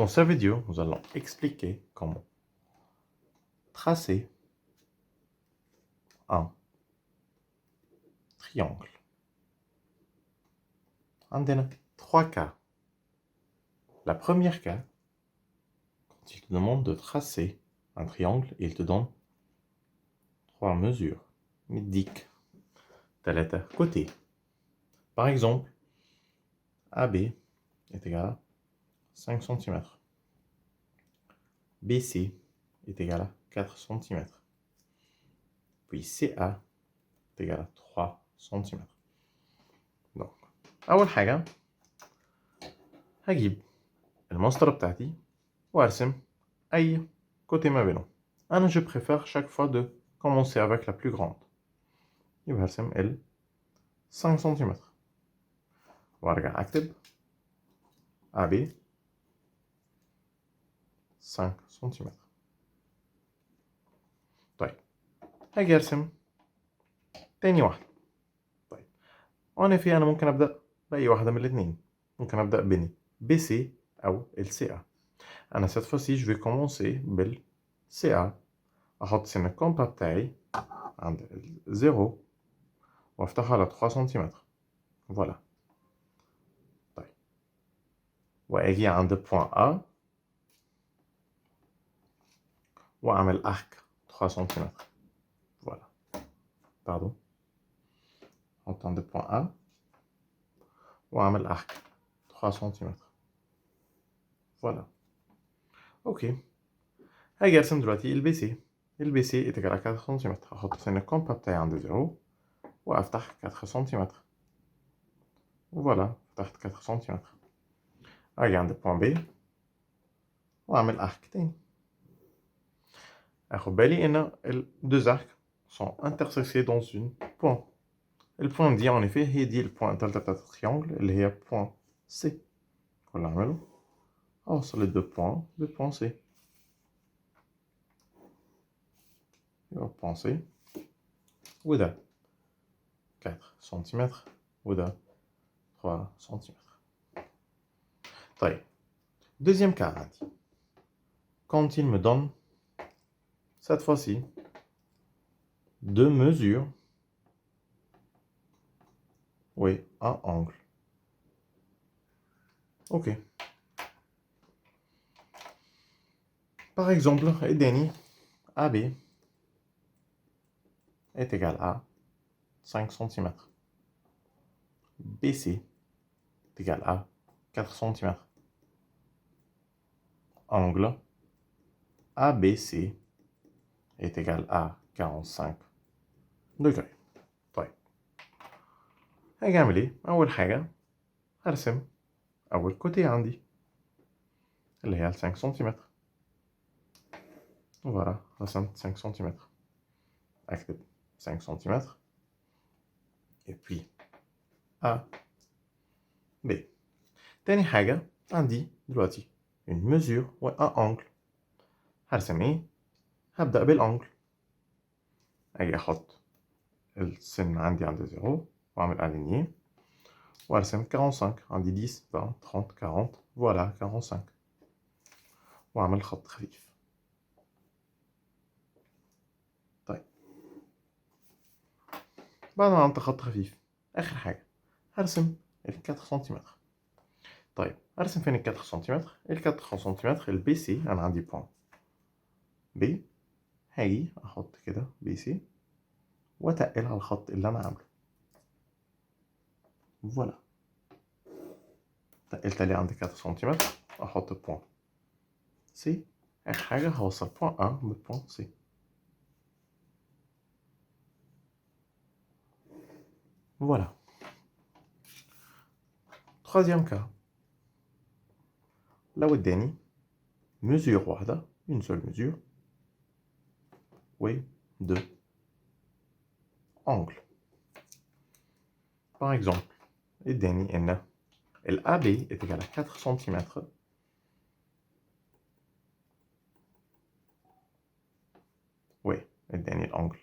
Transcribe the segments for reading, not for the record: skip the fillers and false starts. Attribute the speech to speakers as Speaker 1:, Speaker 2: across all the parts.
Speaker 1: Dans cette vidéo, nous allons expliquer comment tracer un triangle. On a trois cas. La première cas, quand il te demande de tracer un triangle, il te donne trois mesures. Médic, ثلاثة côtés. Par exemple, AB est égal à 5 cm. BC est égal à 4 cm. Puis CA est égal à 3 cm. Donc, أول حاجة هجيب المسطرة بتاعتي وارسم أي côté ما بينهم. أنا je préfère chaque fois de commencer avec la plus grande. يبقى هرسم ال 5 cm. وارجع أكتب AB 5 cm. طيب هاجي أرسم تاني واحدة. طيب وأنا في أنا ممكن أبدأ بأي واحدة من الاتنين. ممكن أبدأ بين BC أو LCA. أنا cette fois-ci je vais commencer بال CA. أحط سن الكومبا بتاعي عند الزيرو وافتحها على 3 سنتيمتر. فوالا. طيب وأجي عند بوان A وأعمل أرك 3 سنتيمتر. فوالا. باردون. أحط عند بوان A وأعمل أرك 3 سنتيمتر. فوالا. أوكي. هاجي أرسم دلوقتي البي سي. البي سي est égal à 4 سنتيمتر. أحط سن الكومبا بتاعي عند زيرو وأفتح 4 سنتيمتر. فوالا. فتحت 4 سنتيمتر. أجي عند بوان B وأعمل أرك تاني. أخد بالي إن ال deux arcs sont intersectés dans une point. Le point دي en effet هي دي البوان التالتة بتاعت التريانجل اللي هي point C. كل اللي نعمله أوصل ال deux points ب point C. يبقى point C وده 4 سنتيمتر وده 3 سنتيمتر. طيب deuxième cas عندي. Quand il me donne cette fois-ci deux mesures, oui, un angle. Ok. Par exemple, اداني AB est égal à 5 cm. BC est égal à 4 cm. Angle ABC est égal à 45 degrés. طيب هاجي أعمل إيه؟ أول حاجة هرسم أول كوتي عندي اللي هي 5 سنتيمتر. فوالا رسمت 5 سنتيمتر. أكتب 5 سنتيمتر. Et puis A B. تاني حاجة عندي دلوقتي une mesure و un angle. هرسم إيه؟ هبدأ بالأنجل. أجي أحط السن عندي عند زيرو وأعمل ألينيي وأرسم 45. عندي 10 20 30 40. فوالا 45. وأعمل خط خفيف. طيب بعد ما عملت خط خفيف آخر حاجة هرسم ال 4 سنتيمتر. طيب أرسم فين ال 4 سنتيمتر؟ ال 4 سنتيمتر البي سي أنا عندي بوان بي. هاجي أحط كده بي سي وأتقل على الخط اللي أنا عامله. فوالا. تقلت عليه عندي 4 سنتيمتر. أحط بوان سي. آخر حاجة هوصل بوان A ببوان سي. Voilà. Troisième cas. لو اداني mesure واحدة une seule mesure oui deux angles. Par exemple اداني إن ال AB est égal à 4 cm. oui اداني الأنجل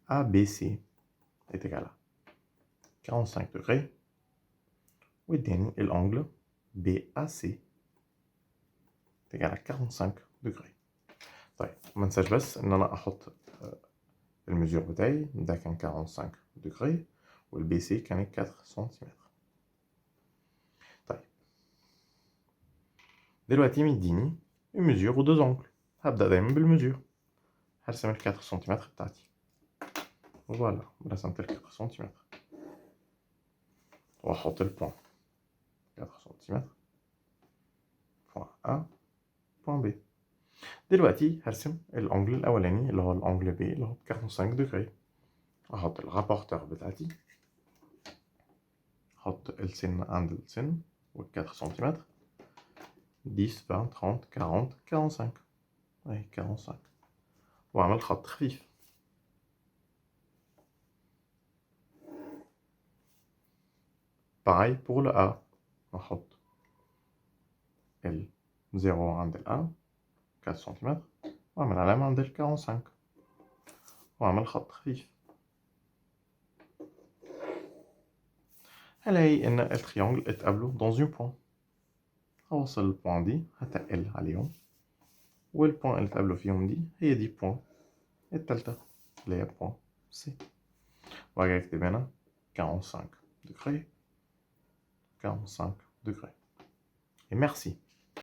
Speaker 1: ABC est égal à 45 degrés واداني الأنجل BAC égal à 45 degrés. طيب ما ننساش بس ان انا احط الميزور بتاعي ده كان 45 degrés والبي سي كانت 4 سنتيمتر. طيب دلوقتي مديني الميزور ودو زونكل، هبدأ دايما بالميزور. هرسم ال 4 سنتيمتر بتاعتي، فوالا رسمت ال 4 سنتيمتر واحط البوان 4 سنتيمتر بوان A بوان B. دلوقتي هرسم الانجل الاولاني اللي هو الانجل بي اللي هو 45 دغري. احط الرابورتور بتاعتي، احط السن عند السن و 4 سنتيمتر 10 20 30 40 45 اهي 45 واعمل خط خفيف. pareil pour le A، نحط ال 0 عند ال A 4 سنتيمتر واعمل علامة عند ال 45 واعمل خط خفيف. هلاقي ان التريانجل اتقابلوا dans un point. هوصل البوان دي هتقل عليهم، والبوان اللي اتقابلوا فيهم دي هي دي بوان التالتة اللي هي بوان سي. وهاجي اكتب هنا 45 degrés 45 degrés. Et merci.